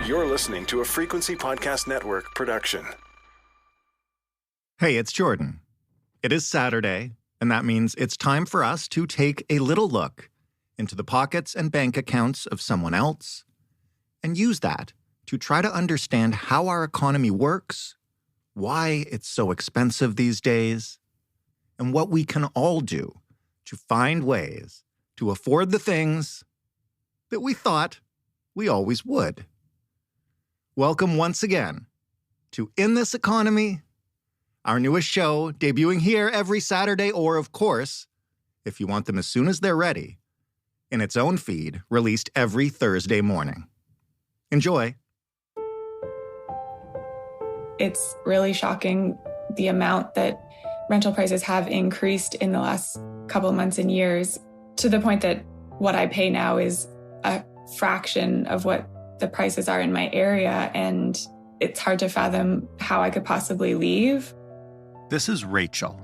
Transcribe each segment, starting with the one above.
You're listening to a Frequency Podcast Network production. Hey, it's Jordan. It is Saturday, and that means it's time for us to take a little look into the pockets and bank accounts of someone else and use that to try to understand how our economy works, why it's so expensive these days, and what we can all do to find ways to afford the things that we thought we always would. Welcome once again to In This Economy, our newest show debuting here every Saturday, or of course, if you want them as soon as they're ready, in its own feed, released every Thursday morning. Enjoy. It's really shocking the amount that rental prices have increased in the last couple of months and years, to the point that what I pay now is a fraction of what the prices are in my area, and it's hard to fathom how I could possibly leave. This is Rachael.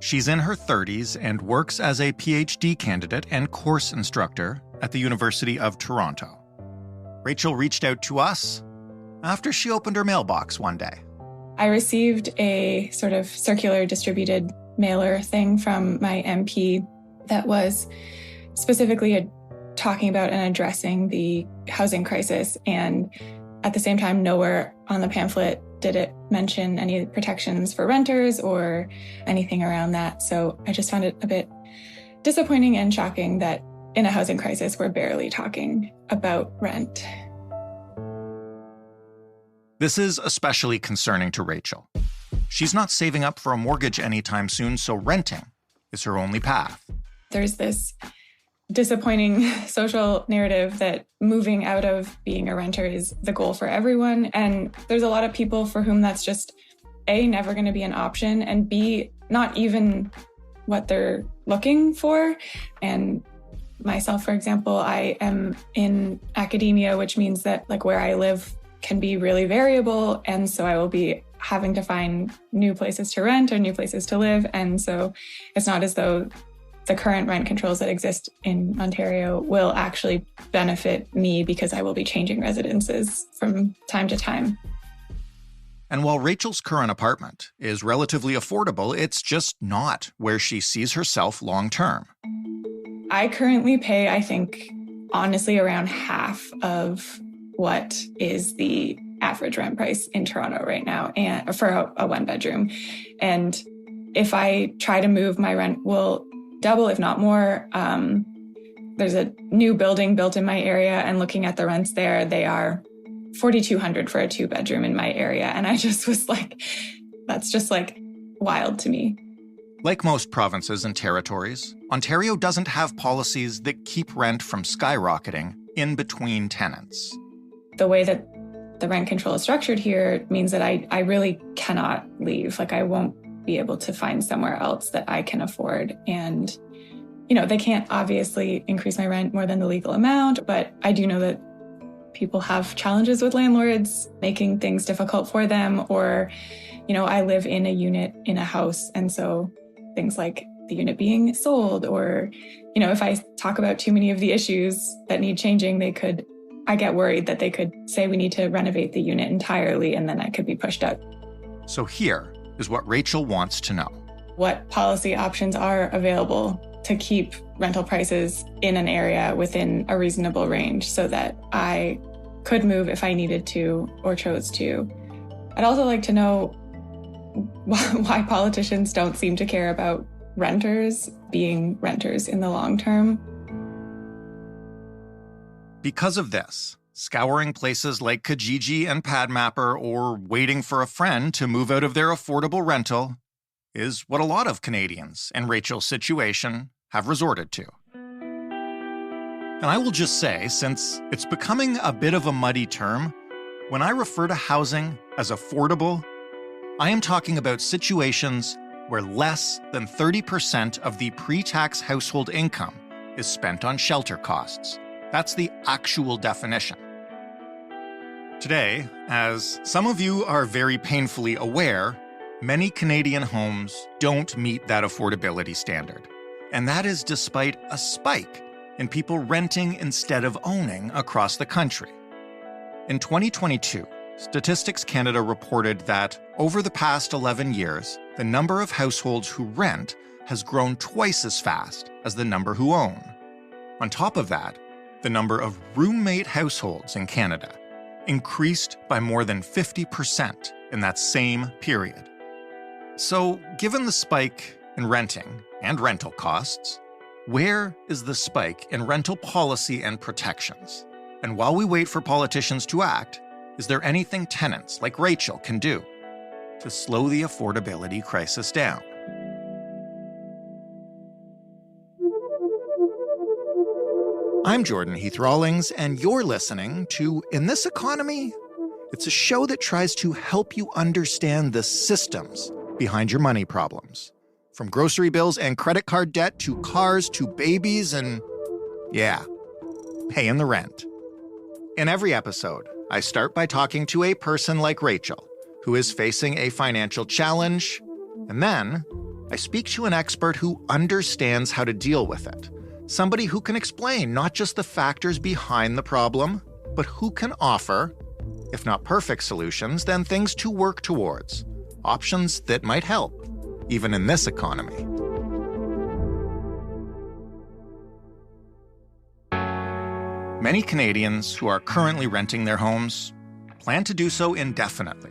She's in her 30s and works as a PhD candidate and course instructor at the University of Toronto. Rachael reached out to us after she opened her mailbox one day. I received a sort of circular distributed mailer thing from my MP that was specifically talking about and addressing the housing crisis. And at the same time, nowhere on the pamphlet did it mention any protections for renters or anything around that. So I just found it a bit disappointing and shocking that in a housing crisis, we're barely talking about rent. This is especially concerning to Rachael. She's not saving up for a mortgage anytime soon, so renting is her only path. There's this disappointing social narrative that moving out of being a renter is the goal for everyone. And there's a lot of people for whom that's just A, never going to be an option, and B, not even what they're looking for. And myself, for example, I am in academia, which means that like where I live can be really variable. And so I will be having to find new places to rent or new places to live. And so it's not as though the current rent controls that exist in Ontario will actually benefit me, because I will be changing residences from time to time. And while Rachael's current apartment is relatively affordable, it's just not where she sees herself long term. I currently pay, I think, honestly, around half of what is the average rent price in Toronto right now, and for a one bedroom. And if I try to move, my rent will double, if not more. There's a new building built in my area, and looking at the rents there, they are $4,200 for a 2-bedroom in my area. And I just was like, that's just like wild to me. Like most provinces and territories, Ontario doesn't have policies that keep rent from skyrocketing in between tenants. The way that the rent control is structured here means that I really cannot leave. Like, I won't be able to find somewhere else that I can afford. And, you know, they can't obviously increase my rent more than the legal amount, but I do know that people have challenges with landlords making things difficult for them, or, you know, I live in a unit in a house. And so things like the unit being sold, or, you know, if I talk about too many of the issues that need changing, I get worried that they could say we need to renovate the unit entirely, and then I could be pushed out. So here is what Rachael wants to know. What policy options are available to keep rental prices in an area within a reasonable range so that I could move if I needed to or chose to. I'd also like to know why politicians don't seem to care about renters being renters in the long term. Because of this, scouring places like Kijiji and Padmapper, or waiting for a friend to move out of their affordable rental, is what a lot of Canadians in Rachael's situation have resorted to. And I will just say, since it's becoming a bit of a muddy term, when I refer to housing as affordable, I am talking about situations where less than 30% of the pre-tax household income is spent on shelter costs. That's the actual definition. Today, as some of you are very painfully aware, many Canadian homes don't meet that affordability standard. And that is despite a spike in people renting instead of owning across the country. In 2022, Statistics Canada reported that over the past 11 years, the number of households who rent has grown twice as fast as the number who own. On top of that, the number of roommate households in Canada increased by more than 50% in that same period. So, given the spike in renting and rental costs, where is the spike in rental policy and protections? And while we wait for politicians to act, is there anything tenants like Rachael can do to slow the affordability crisis down? I'm Jordan Heath-Rawlings, and you're listening to In This Economy. It's a show that tries to help you understand the systems behind your money problems. From grocery bills and credit card debt to cars to babies and, paying the rent. In every episode, I start by talking to a person like Rachael, who is facing a financial challenge, and then I speak to an expert who understands how to deal with it. Somebody who can explain not just the factors behind the problem, but who can offer, if not perfect solutions, then things to work towards. Options that might help, even in this economy. Many Canadians who are currently renting their homes plan to do so indefinitely.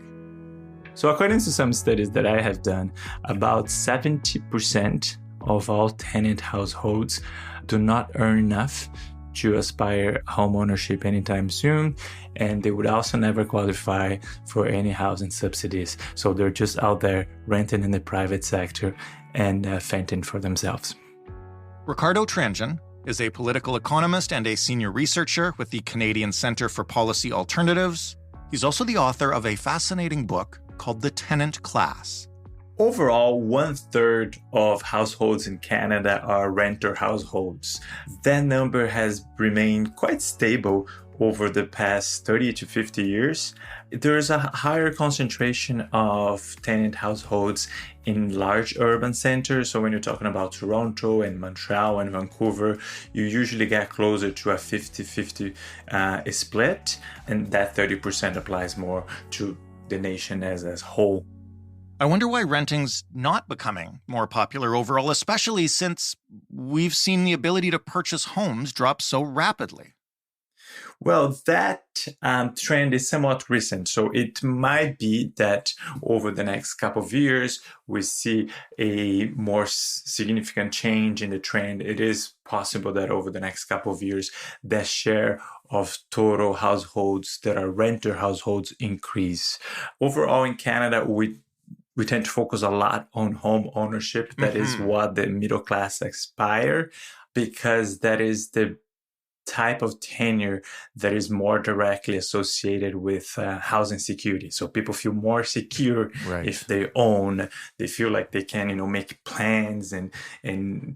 So according to some studies that I have done, about 70% of all tenant households do not earn enough to aspire home ownership anytime soon, and they would also never qualify for any housing subsidies. So they're just out there renting in the private sector and fending for themselves. Ricardo Tranjan is a political economist and a senior researcher with the Canadian Centre for Policy Alternatives. He's also the author of a fascinating book called The Tenant Class. Overall, 1/3 of households in Canada are renter households. That number has remained quite stable over the past 30 to 50 years. There's a higher concentration of tenant households in large urban centers. So when you're talking about Toronto and Montreal and Vancouver, you usually get closer to a 50-50 split. And that 30% applies more to the nation as a whole. I wonder why renting's not becoming more popular overall, especially since we've seen the ability to purchase homes drop so rapidly. Well, that trend is somewhat recent. So it might be that over the next couple of years, we see a more significant change in the trend. It is possible that over the next couple of years, the share of total households that are renter households increase. Overall in Canada, we tend to focus a lot on home ownership. That is what the middle class aspire, because that is the type of tenure that is more directly associated with housing security. So people feel more secure if they own. They feel like they can, make plans and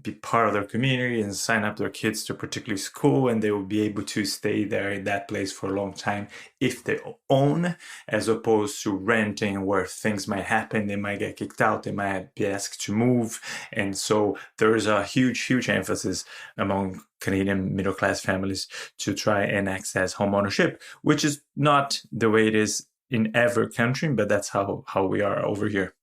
be part of their community and sign up their kids to a particular school, and they will be able to stay there in that place for a long time if they own, as opposed to renting where things might happen. They might get kicked out. They might be asked to move. And so there is a huge emphasis among Canadian middle-class families to try and access home ownership, which is not the way it is in every country, but that's how we are over here.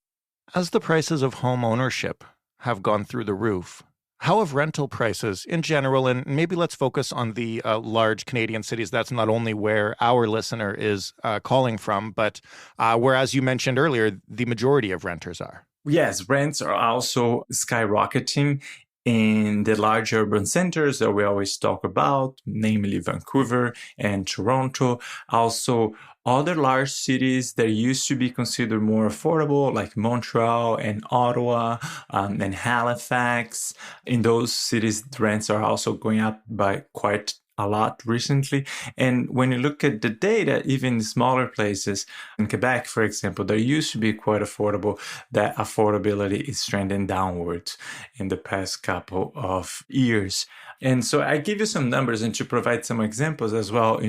As the prices of home ownership have gone through the roof, how have rental prices in general, and maybe let's focus on the large Canadian cities. That's not only where our listener is calling from, but where, as you mentioned earlier, the majority of renters are. Yes, rents are also skyrocketing in the large urban centers that we always talk about, namely Vancouver and Toronto. Also, other large cities that used to be considered more affordable, like Montreal and Ottawa and Halifax. In those cities, rents are also going up by quite a lot recently. And when you look at the data, even in smaller places, in Quebec, for example, that used to be quite affordable, that affordability is trending downwards in the past couple of years. And so I give you some numbers and to provide some examples as well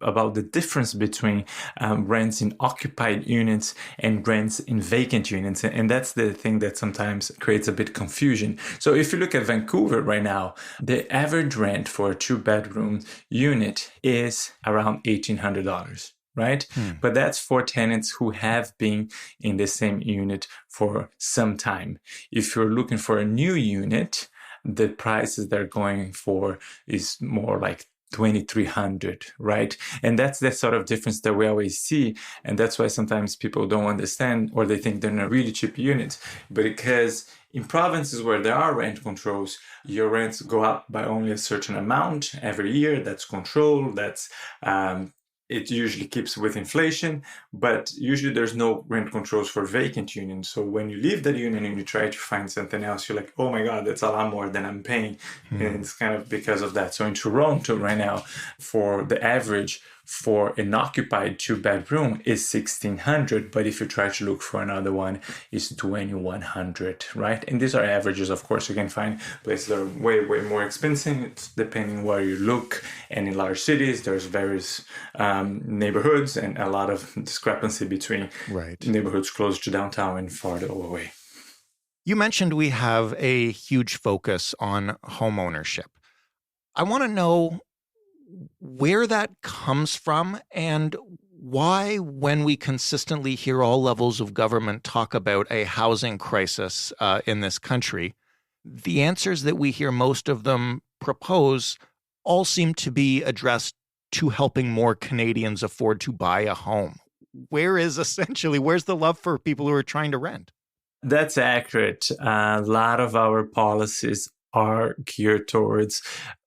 about the difference between rents in occupied units and rents in vacant units. And that's the thing that sometimes creates a bit confusion. So if you look at Vancouver right now, the average rent for a 2-bedroom unit is around $1,800. right? But that's for tenants who have been in the same unit for some time. If you're looking for a new unit, the prices they're going for is more like 2,300, right? And that's the sort of difference that we always see. And that's why sometimes people don't understand, or they think they're in a really cheap unit. But because in provinces where there are rent controls, your rents go up by only a certain amount every year. That's controlled. It usually keeps with inflation, but usually there's no rent controls for vacant units. So when you leave that unit and you try to find something else, you're like, oh my God, that's a lot more than I'm paying. And it's kind of because of that. So in Toronto right now, for the average for an occupied 2-bedroom is 1,600, but if you try to look for another one, it's 2,100, right? And these are averages, of course. You can find places that are way, way more expensive. It's depending where you look. And in large cities, there's various neighborhoods and a lot of discrepancy between neighborhoods close to downtown and farther away. You mentioned we have a huge focus on home ownership. I want to know where that comes from and why, when we consistently hear all levels of government talk about a housing crisis in this country, the answers that we hear most of them propose all seem to be addressed to helping more Canadians afford to buy a home. Where's the love for people who are trying to rent? That's accurate. A lot of our policies are geared towards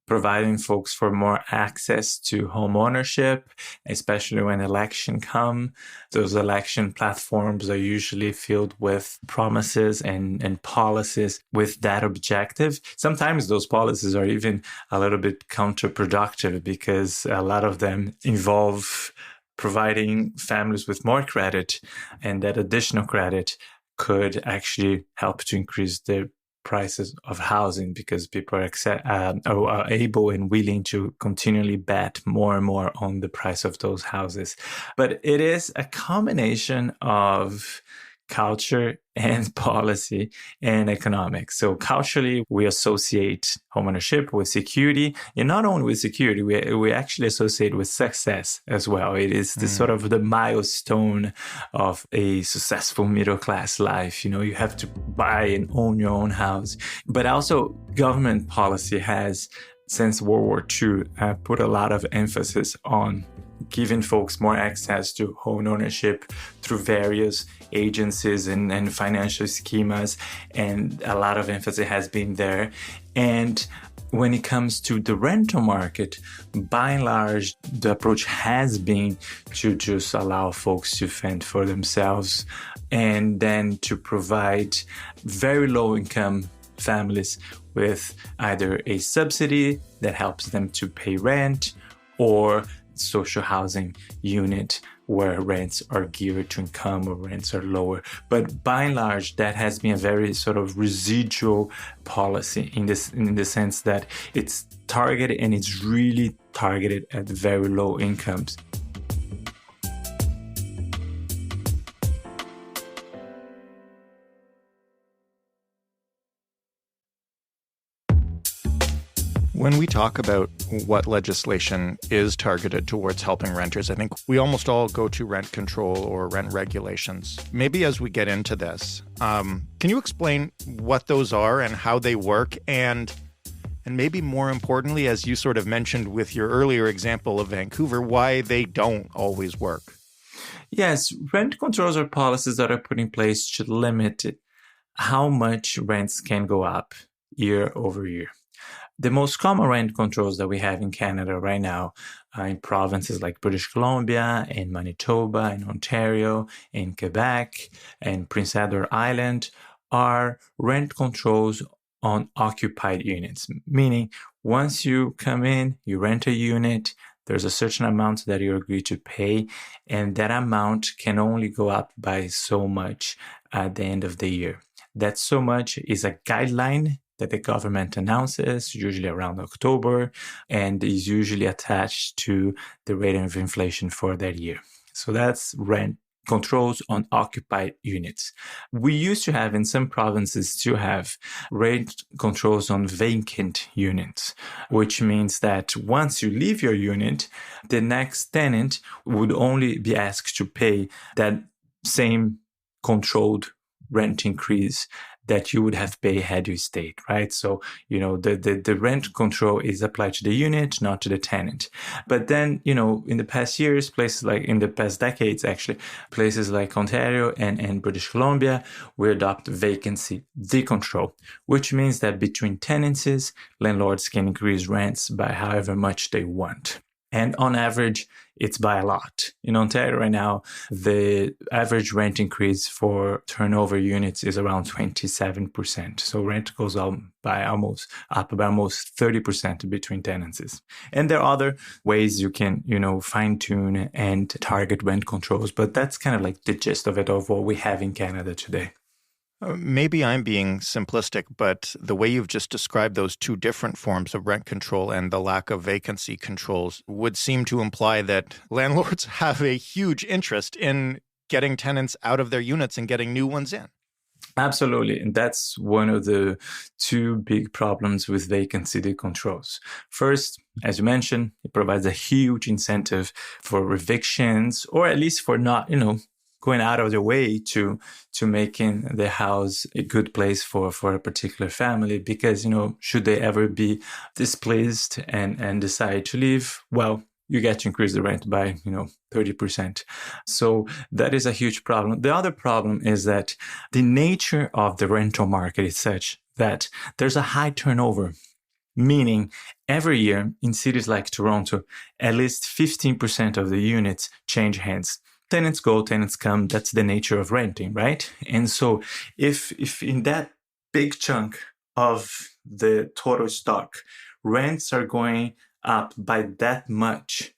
providing folks for more access to home ownership, especially when election come. Those election platforms are usually filled with promises and policies with that objective. Sometimes those policies are even a little bit counterproductive because a lot of them involve providing families with more credit, and that additional credit could actually help to increase the prices of housing because people are able and willing to continually bet more and more on the price of those houses. But it is a combination of culture and policy and economics. So culturally, we associate homeownership with security, and not only with security, we actually associate with success as well. It is the sort of the milestone of a successful middle class life. You have to buy and own your own house. But also government policy has, since World War II, put a lot of emphasis on giving folks more access to home ownership through various agencies and financial schemas, and a lot of emphasis has been there. And when it comes to the rental market, by and large, the approach has been to just allow folks to fend for themselves and then to provide very low-income families with either a subsidy that helps them to pay rent or social housing unit where rents are geared to income or rents are lower. But by and large, that has been a very sort of residual policy in the sense that it's targeted, and it's really targeted at very low incomes. When we talk about what legislation is targeted towards helping renters, I think we almost all go to rent control or rent regulations. Maybe as we get into this, can you explain what those are and how they work? And maybe more importantly, as you sort of mentioned with your earlier example of Vancouver, why they don't always work? Yes, rent controls are policies that are put in place to limit how much rents can go up year over year. The most common rent controls that we have in Canada right now in provinces like British Columbia and Manitoba and Ontario and Quebec and Prince Edward Island are rent controls on occupied units, meaning once you come in, you rent a unit, there's a certain amount that you agree to pay, and that amount can only go up by so much at the end of the year. That so much is a guideline that the government announces, usually around October, and is usually attached to the rate of inflation for that year. So that's rent controls on occupied units. We used to have, in some provinces, to have rent controls on vacant units, which means that once you leave your unit, the next tenant would only be asked to pay that same controlled rent increase that you would have paid had you stayed, right? So, the rent control is applied to the unit, not to the tenant. But then, in the past years, in the past decades, actually, places like Ontario and British Columbia, we adopt vacancy decontrol, which means that between tenancies, landlords can increase rents by however much they want. And on average, it's by a lot. In Ontario right now, the average rent increase for turnover units is around 27%. So rent goes up by almost 30% between tenancies. And there are other ways you can, fine tune and target rent controls, but that's kind of like the gist of it, of what we have in Canada today. Maybe I'm being simplistic, but the way you've just described those two different forms of rent control and the lack of vacancy controls would seem to imply that landlords have a huge interest in getting tenants out of their units and getting new ones in. Absolutely. And that's one of the two big problems with vacancy decontrols. First, as you mentioned, it provides a huge incentive for evictions, or at least for not, going out of their way to making the house a good place for a particular family, because, should they ever be displeased and decide to leave, well, you get to increase the rent by, 30%. So that is a huge problem. The other problem is that the nature of the rental market is such that there's a high turnover, meaning every year in cities like Toronto, at least 15% of the units change hands. Tenants go, tenants come. That's the nature of renting, right? And so if in that big chunk of the total stock, rents are going up by that much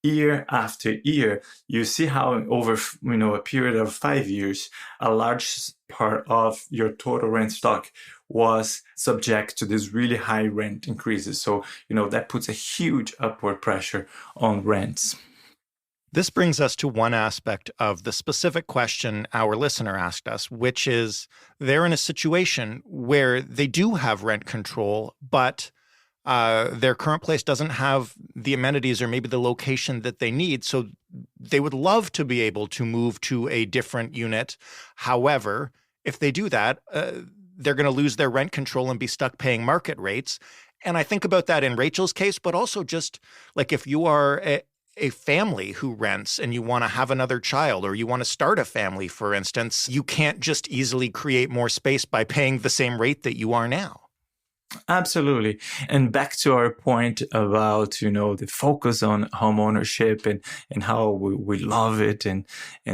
year after year, you see how over a period of 5 years, a large part of your total rent stock was subject to these really high rent increases. So, that puts a huge upward pressure on rents. This brings us to one aspect of the specific question our listener asked us, which is they're in a situation where they do have rent control, but their current place doesn't have the amenities or maybe the location that they need. So they would love to be able to move to a different unit. However, if they do that, they're going to lose their rent control and be stuck paying market rates. And I think about that in Rachel's case, but also just like if you are a family who rents and you want to have another child, or you want to start a family, for instance, you can't just easily create more space by paying the same rate that you are now. Absolutely. And back to our point about, the focus on home ownership and how we love it and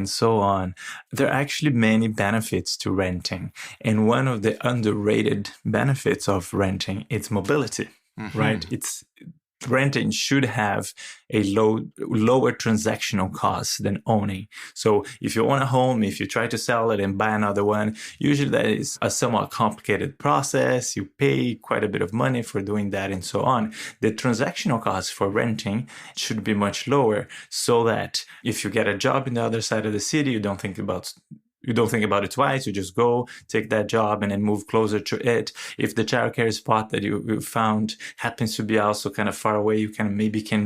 so on. There are actually many benefits to renting. And one of the underrated benefits of renting is mobility, right? Renting should have a lower transactional cost than owning. So if you own a home, if you try to sell it and buy another one, usually that is a somewhat complicated process. You pay quite a bit of money for doing that and so on. The transactional cost for renting should be much lower, so that if you get a job in the other side of the city, you don't think about it twice. You just go take that job and then move closer to it. If the childcare spot that you found happens to be also kind of far away, you can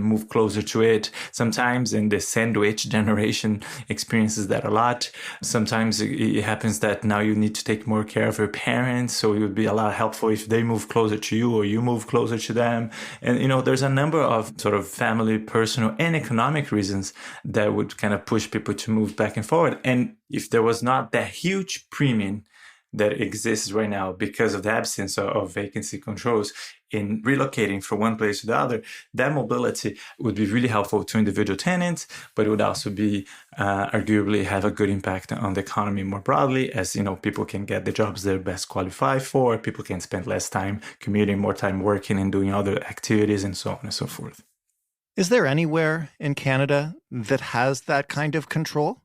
move closer to it. Sometimes in the sandwich generation experiences that a lot. Sometimes it happens that now you need to take more care of your parents. So it would be a lot helpful if they move closer to you or you move closer to them. And, there's a number of sort of family, personal, and economic reasons that would kind of push people to move back and forward. And if there was not that huge premium that exists right now because of the absence of vacancy controls in relocating from one place to the other, that mobility would be really helpful to individual tenants, but it would also be arguably have a good impact on the economy more broadly, as people can get the jobs they're best qualified for, people can spend less time commuting, more time working and doing other activities, and so on and so forth. Is there anywhere in Canada that has that kind of control?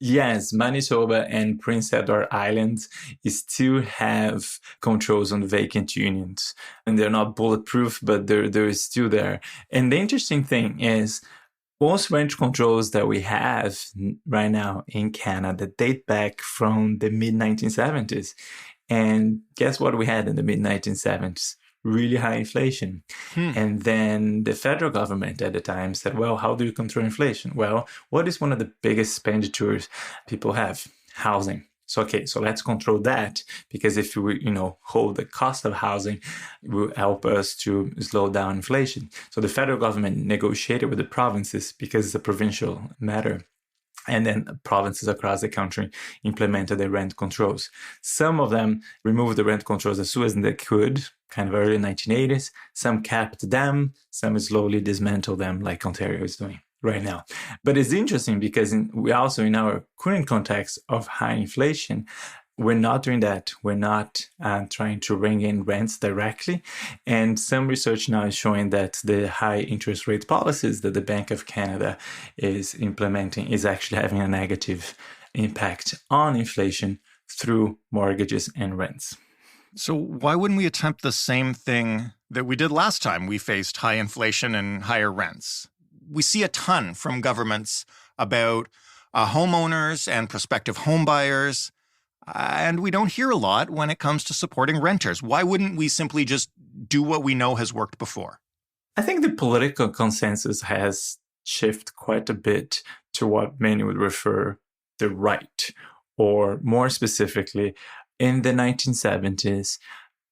Yes, Manitoba and Prince Edward Islands still have controls on vacant units, and they're not bulletproof, but they're still there. And the interesting thing is, Most rent controls that we have right now in Canada date back from the mid-1970s. And guess what we had in the mid-1970s? Really high inflation. And then the federal government at the time said, well, how do you control inflation? Well, what is one of the biggest expenditures people have? Housing. So, okay, so let's control that, because if we, hold the cost of housing, it will help us to slow down inflation. So the federal government negotiated with the provinces because it's a provincial matter. And then provinces across the country implemented the rent controls. Some of them removed the rent controls as soon as they could, kind of early 1980s. Some kept them, some slowly dismantled them, like Ontario is doing right now. But it's interesting because we also, in our current context of high inflation, we're not doing that. We're not trying to bring in rents directly. And some research now is showing that the high interest rate policies that the Bank of Canada is implementing is actually having a negative impact on inflation through mortgages and rents. So why wouldn't we attempt the same thing that we did last time we faced high inflation and higher rents? We see a ton from governments about homeowners and prospective homebuyers, and we don't hear a lot when it comes to supporting renters. Why wouldn't we simply just do what we know has worked before? I think the political consensus has shifted quite a bit to what many would refer the right, or more specifically, in the 1970s,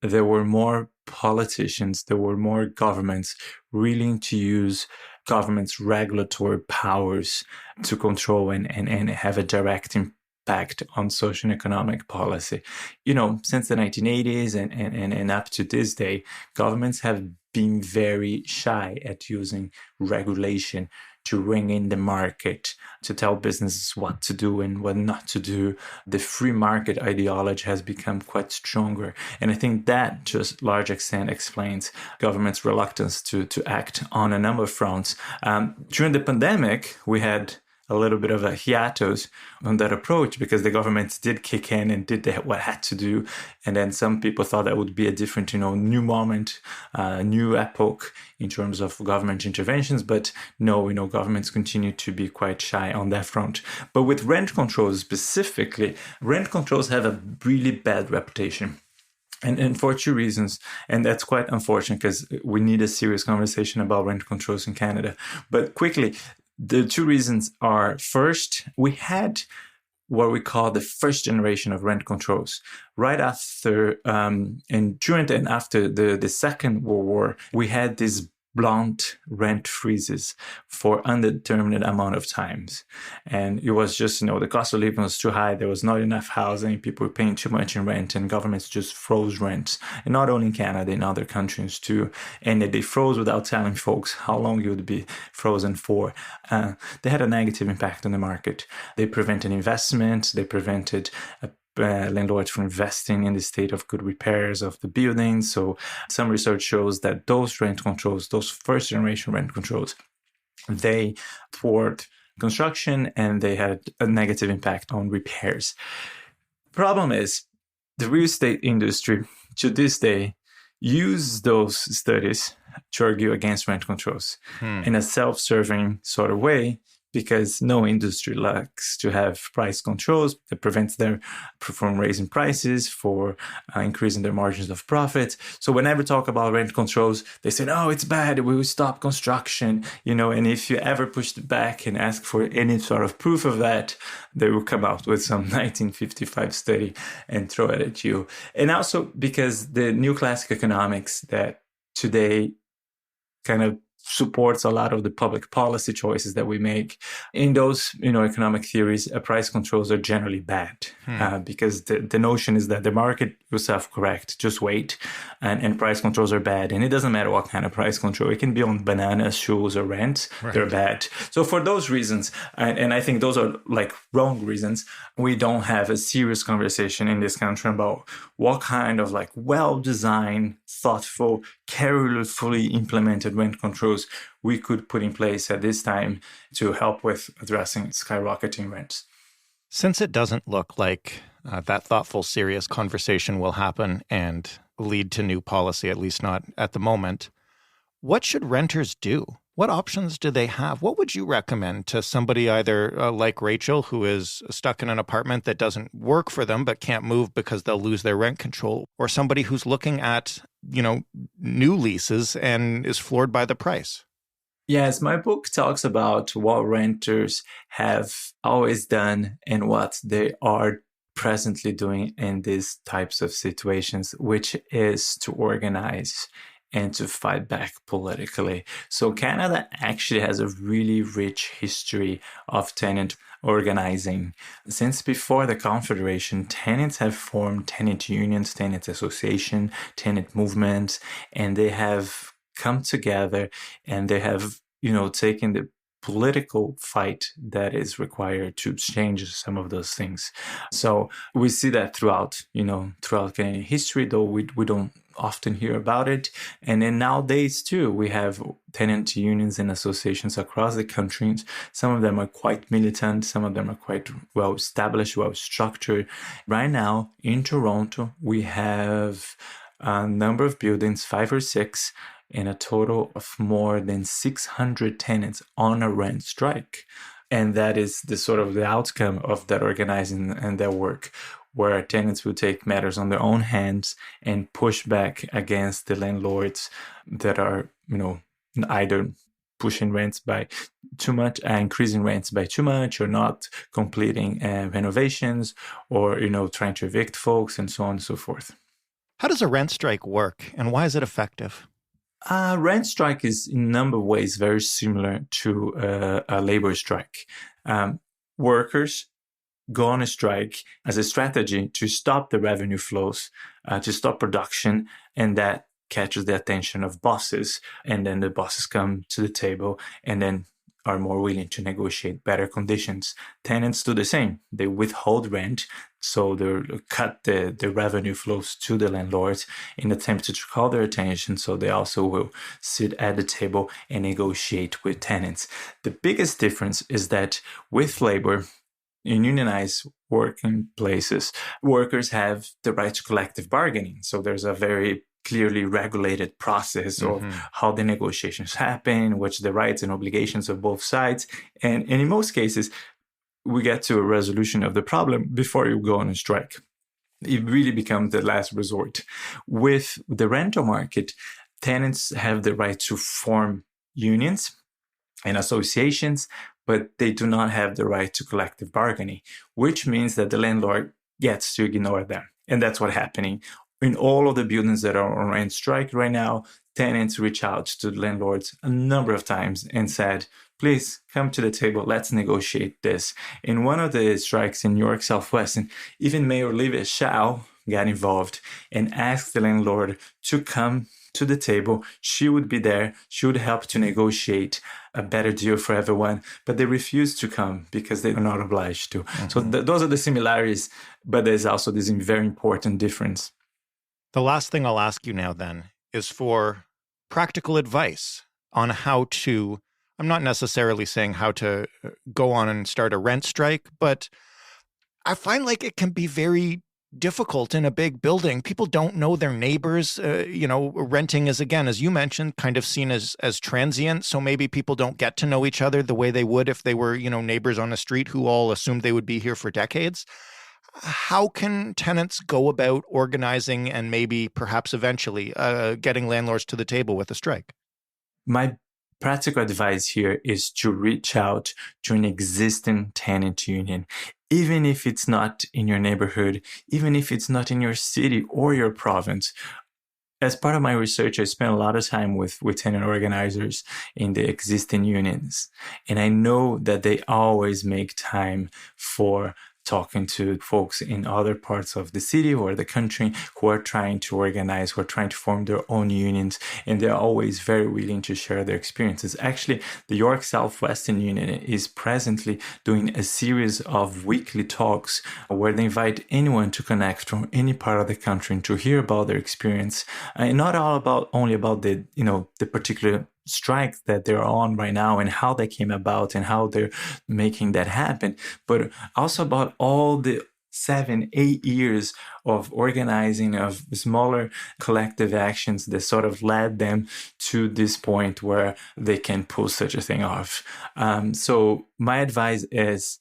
there were more politicians, there were more governments willing to use government's regulatory powers to control and have a direct impact on social and economic policy. Since the 1980s and up to this day, governments have been very shy at using regulation to ring in the market, to tell businesses what to do and what not to do. The free market ideology has become quite stronger. And I think that, to a large extent, explains government's reluctance to act on a number of fronts. During the pandemic, we had a little bit of a hiatus on that approach because the government did kick in and did what had to do. And then some people thought that would be a different, new moment, new epoch in terms of government interventions. But no, governments continue to be quite shy on that front. But with rent controls specifically, rent controls have a really bad reputation. And for two reasons, and that's quite unfortunate because we need a serious conversation about rent controls in Canada. But quickly, the two reasons are, first, we had what we call the first generation of rent controls. Right after, and during and after the Second World War, we had these blunt rent freezes for undetermined amount of times. And it was just, the cost of living was too high. There was not enough housing. People were paying too much in rent, and governments just froze rents. And not only in Canada, in other countries too. And they froze without telling folks how long it would be frozen for. They had a negative impact on the market. They prevented investment. They prevented landlords from investing in the state of good repairs of the buildings. So some research shows that those rent controls, those first generation rent controls, they thwart construction and they had a negative impact on repairs. Problem is, the real estate industry to this day use those studies to argue against rent controls in a self-serving sort of way, because no industry likes to have price controls that prevents them from raising prices, for increasing their margins of profit. So whenever talk about rent controls, they say, "Oh, it's bad, we will stop construction." And if you ever push it back and ask for any sort of proof of that, they will come out with some 1955 study and throw it at you. And also because the new classic economics that today kind of supports a lot of the public policy choices that we make. In those, economic theories, price controls are generally bad because the notion is that the market will self-correct, just wait, and price controls are bad. And it doesn't matter what kind of price control. It can be on bananas, shoes, or rent. Right. They're bad. So for those reasons, and I think those are wrong reasons, we don't have a serious conversation in this country about what kind of well-designed, thoughtful, carefully implemented rent controls we could put in place at this time to help with addressing skyrocketing rents. Since it doesn't look like that thoughtful, serious conversation will happen and lead to new policy, at least not at the moment, what should renters do? What options do they have? What would you recommend to somebody either like Rachael, who is stuck in an apartment that doesn't work for them but can't move because they'll lose their rent control, or somebody who's looking at, new leases and is floored by the price? Yes, my book talks about what renters have always done and what they are presently doing in these types of situations, which is to organize and to fight back politically. So Canada actually has a really rich history of tenant organizing. Since before the Confederation, tenants have formed tenant unions, tenant association, tenant movements, and they have come together and they have, taken the political fight that is required to change some of those things. So we see that throughout Canadian history, though we don't often hear about it. And then nowadays too, we have tenant unions and associations across the country. Some of them are quite militant. Some of them are quite well established, well structured. Right now in Toronto, we have a number of buildings, 5 or 6, in a total of more than 600 tenants on a rent strike. And that is the outcome of that organizing and that work, where tenants will take matters on their own hands and push back against the landlords that are, either pushing rents by too much, increasing rents by too much, or not completing renovations, or, trying to evict folks, and so on and so forth. How does a rent strike work, and why is it effective? Rent strike is in a number of ways very similar to a labor strike. Workers go on a strike as a strategy to stop the revenue flows, to stop production, and that catches the attention of bosses. And then the bosses come to the table and then are more willing to negotiate better conditions. Tenants do the same. They withhold rent, so they cut the revenue flows to the landlords in an attempt to call their attention, so they also will sit at the table and negotiate with tenants. The biggest difference is that with labor, in unionized working places, workers have the right to collective bargaining. So there's a very clearly regulated process of how the negotiations happen, what's the rights and obligations of both sides. And in most cases, we get to a resolution of the problem before you go on a strike. It really becomes the last resort. With the rental market, tenants have the right to form unions and associations, but they do not have the right to collective bargaining, which means that the landlord gets to ignore them. And that's what's happening. In all of the buildings that are on rent strike right now, tenants reach out to the landlords a number of times and said, please come to the table, let's negotiate this. In one of the strikes in New York Southwest, even Mayor Olivia Chow got involved and asked the landlord to come to the table. She would be there. She would help to negotiate a better deal for everyone, but they refused to come because they are not obliged to. So those are the similarities, but there's also this very important difference. The last thing I'll ask you now then is for practical advice on how to, I'm not necessarily saying how to go on and start a rent strike, but I find like it can be very difficult in a big building. People don't know their neighbors. Renting is, again, as you mentioned, kind of seen as transient. So maybe people don't get to know each other the way they would if they were, neighbors on the street who all assumed they would be here for decades. How can tenants go about organizing and maybe perhaps eventually getting landlords to the table with a strike? My practical advice here is to reach out to an existing tenant union, even if it's not in your neighborhood, even if it's not in your city or your province. As part of my research, I spent a lot of time with tenant organizers in the existing unions. And I know that they always make time for talking to folks in other parts of the city or the country who are trying to organize, who are trying to form their own unions, and they're always very willing to share their experiences. Actually, the York Southwestern Union is presently doing a series of weekly talks where they invite anyone to connect from any part of the country and to hear about their experience, and not only about the particular strike that they're on right now and how they came about and how they're making that happen, but also about all the 7, 8 years of organizing, of smaller collective actions that sort of led them to this point where they can pull such a thing off. So my advice is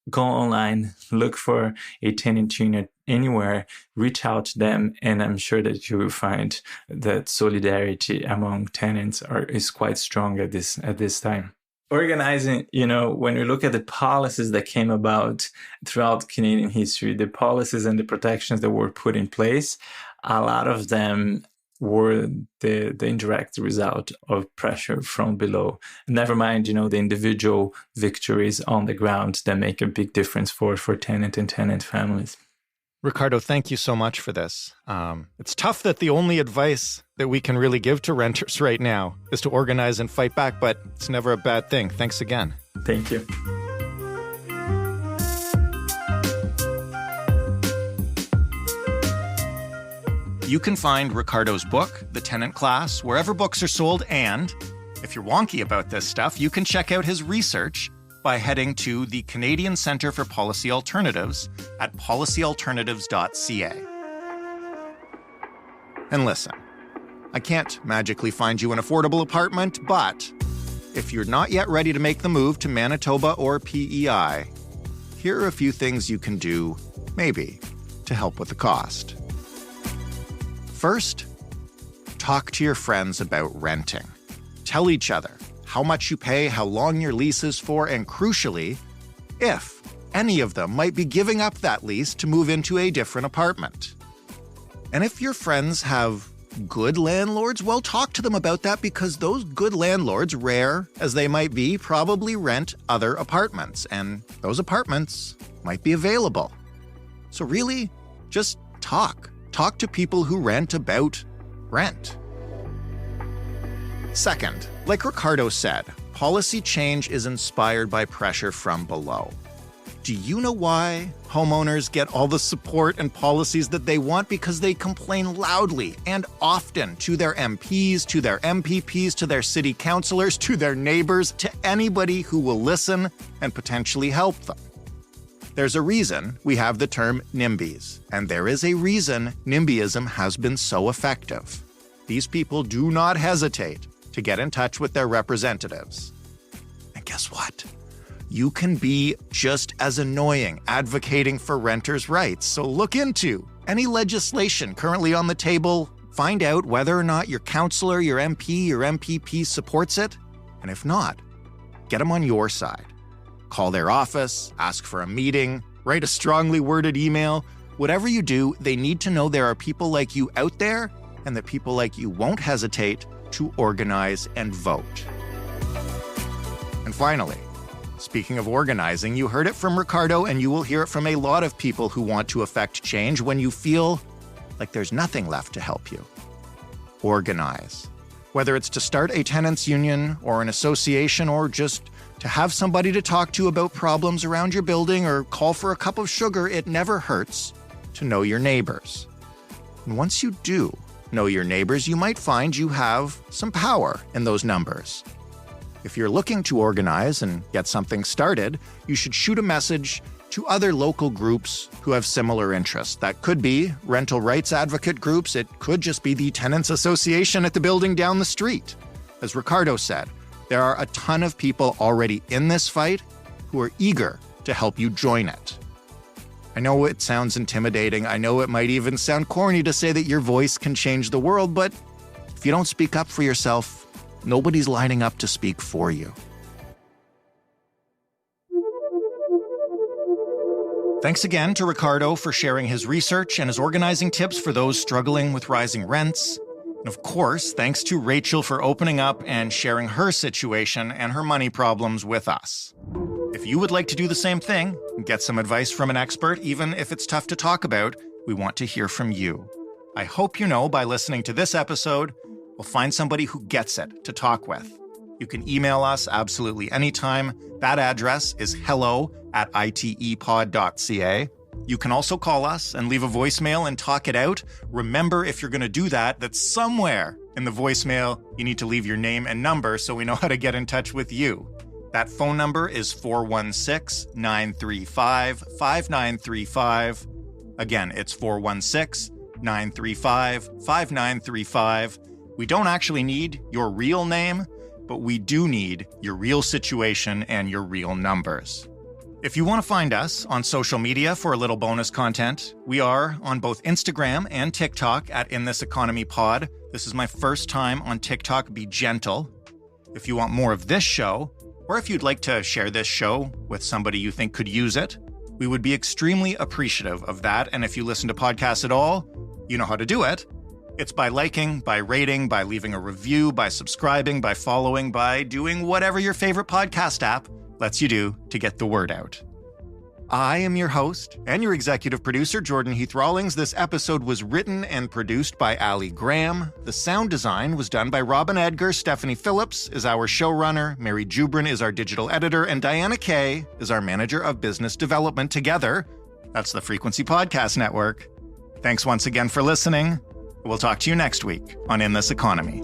go online, look for a tenant union anywhere, reach out to them, and I'm sure that you will find that solidarity among tenants is quite strong at this time. Organizing, when we look at the policies that came about throughout Canadian history, the policies and the protections that were put in place, a lot of them were the indirect result of pressure from below. Never mind, the individual victories on the ground that make a big difference for tenant and tenant families. Ricardo, thank you so much for this. It's tough that the only advice that we can really give to renters right now is to organize and fight back, but it's never a bad thing. Thanks again. Thank you. You can find Ricardo's book, The Tenant Class, wherever books are sold, and if you're wonky about this stuff, you can check out his research by heading to the Canadian Centre for Policy Alternatives at policyalternatives.ca. And listen, I can't magically find you an affordable apartment, but if you're not yet ready to make the move to Manitoba or PEI, here are a few things you can do, maybe, to help with the cost. First, talk to your friends about renting. Tell each other how much you pay, how long your lease is for, and crucially, if any of them might be giving up that lease to move into a different apartment. And if your friends have good landlords, well, talk to them about that, because those good landlords, rare as they might be, probably rent other apartments, and those apartments might be available. So really, just talk. Talk to people who rent about rent. Second, like Ricardo said, policy change is inspired by pressure from below. Do you know why homeowners get all the support and policies that they want? Because they complain loudly and often to their MPs, to their MPPs, to their city councillors, to their neighbors, to anybody who will listen and potentially help them. There's a reason we have the term NIMBYs, and there is a reason NIMBYism has been so effective. These people do not hesitate to get in touch with their representatives. And guess what? You can be just as annoying advocating for renters' rights. So look into any legislation currently on the table, find out whether or not your councillor, your MP, your MPP supports it, and if not, get them on your side. Call their office, ask for a meeting, write a strongly worded email. Whatever you do, they need to know there are people like you out there and that people like you won't hesitate to organize and vote. And finally, speaking of organizing, you heard it from Ricardo, and you will hear it from a lot of people who want to affect change when you feel like there's nothing left to help you. Organize. Whether it's to start a tenants union or an association, or just to have somebody to talk to about problems around your building, or call for a cup of sugar, it never hurts to know your neighbors. And once you do know your neighbors, you might find you have some power in those numbers. If you're looking to organize and get something started, you should shoot a message to other local groups who have similar interests. That could be rental rights advocate groups. It could just be the tenants association at the building down the street. As Ricardo said, there are a ton of people already in this fight who are eager to help you join it. I know it sounds intimidating. I know it might even sound corny to say that your voice can change the world, but if you don't speak up for yourself, nobody's lining up to speak for you. Thanks again to Ricardo for sharing his research and his organizing tips for those struggling with rising rents. And of course, thanks to Rachael for opening up and sharing her situation and her money problems with us. If you would like to do the same thing and get some advice from an expert, even if it's tough to talk about, we want to hear from you. I hope you know by listening to this episode, we'll find somebody who gets it to talk with. You can email us absolutely anytime. That address is hello@itepod.ca. You can also call us and leave a voicemail and talk it out. Remember, if you're going to do that, that somewhere in the voicemail, you need to leave your name and number so we know how to get in touch with you. That phone number is 416-935-5935. Again, it's 416-935-5935. We don't actually need your real name, but we do need your real situation and your real numbers. If you want to find us on social media for a little bonus content, we are on both Instagram and TikTok at In This Economy Pod. This is my first time on TikTok. Be gentle. If you want more of this show, or if you'd like to share this show with somebody you think could use it, we would be extremely appreciative of that. And if you listen to podcasts at all, you know how to do it. It's by liking, by rating, by leaving a review, by subscribing, by following, by doing whatever your favorite podcast app lets you do to get the word out. I am your host and your executive producer, Jordan Heath Rawlings. This episode was written and produced by Ali Graham. The sound design was done by Robin Edgar. Stephanie Phillips is our showrunner. Mary Jubrin is our digital editor. And Diana Kay is our manager of business development. Together, that's the Frequency Podcast Network. Thanks once again for listening. We'll talk to you next week on In This Economy.